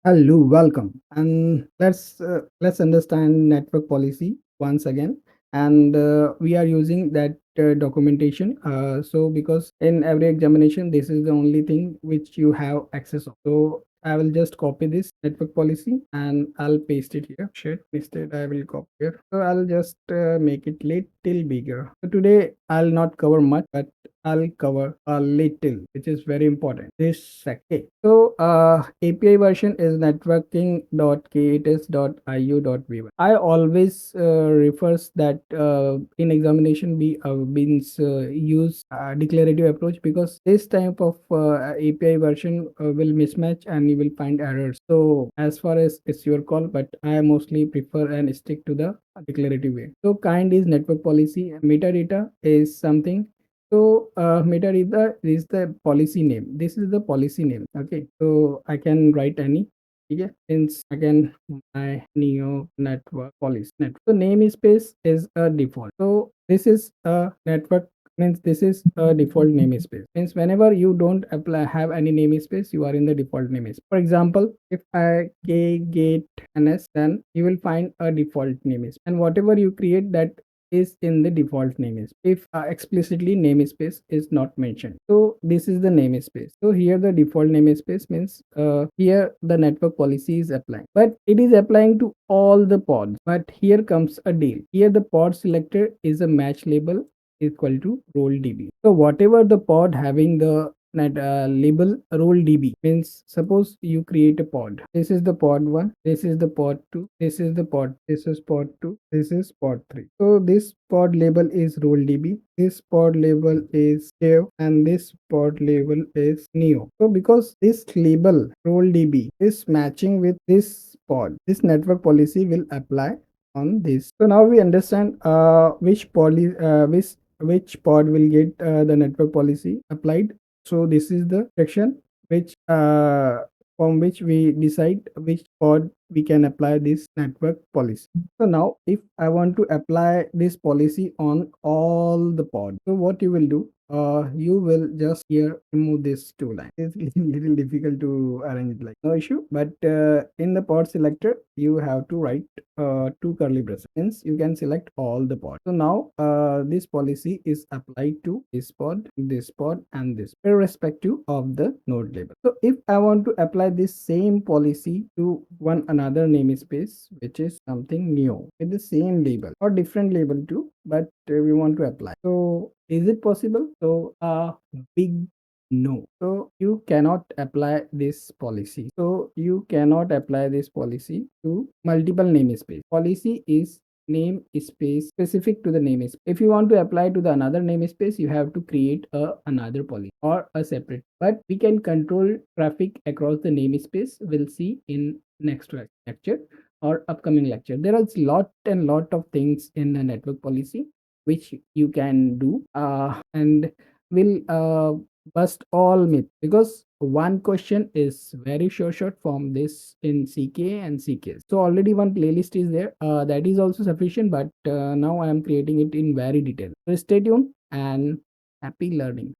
Hello, welcome, and let's understand network policy once again. And we are using that documentation. So because in every examination, this is the only thing which you have access of. So I will just copy this network policy and I'll paste it here. Shit, instead I will copy here. So I'll just make it little bigger. So today I'll not cover much, but I'll cover a little, which is very important. This second. So API version is networking.k8s.iu.v1. I always refers that in examination we means use declarative approach, because this type of API version will mismatch and you will find errors. So as far as it's your call, but I mostly prefer and stick to the declarative way. So kind is network policy. Metadata is something. So metadata is the policy name. This is the policy name. Okay, so I can write any. Yeah, since again my neo network policy network. So namespace is a default. So this is a network, means this is a default namespace. Means whenever you don't apply have any namespace, you are in the default namespace. For example, if I get ns, then you will find a default namespace, and whatever you create, that is in the default namespace if explicitly namespace is not mentioned. So this is the namespace. So here the default namespace means here the network policy is applying, but it is applying to all the pods. But here comes a deal. Here the pod selector is a match label equal to role db. So whatever the pod having the label role db, means suppose you create a pod. This is the pod 1, this is the pod 2, this is the pod, this is pod 2, this is pod 3. So this pod label is role db, this pod label is dev, and this pod label is neo. So because this label role db is matching with this pod, this network policy will apply on this. So now we understand which pod will get the network policy applied. So this is the section which from which we decide which pod we can apply this network policy. So now if I want to apply this policy on all the pods, so what you will do, you will just here remove this two line. It's little difficult to arrange it, like no issue, but in the pod selector you have to write two curly braces, hence you can select all the pods. So now this policy is applied to this pod, and this, irrespective of the node label. So if I want to apply this same policy to one another namespace, which is something new with the same label or different label too, but we want to apply, so is it possible? So big no. So you cannot apply this policy. So you cannot apply this policy to multiple namespace. Policy is namespace specific to the namespace. If you want to apply to the another namespace, you have to create another policy or a separate. But we can control traffic across the namespace. We'll see in next lecture or upcoming lecture. There is lot of things in the network policy which you can do, and will bust all myth, because one question is very short from this in CK and CKS. So already one playlist is there, that is also sufficient, but now I am creating it in very detail. So stay tuned and happy learning.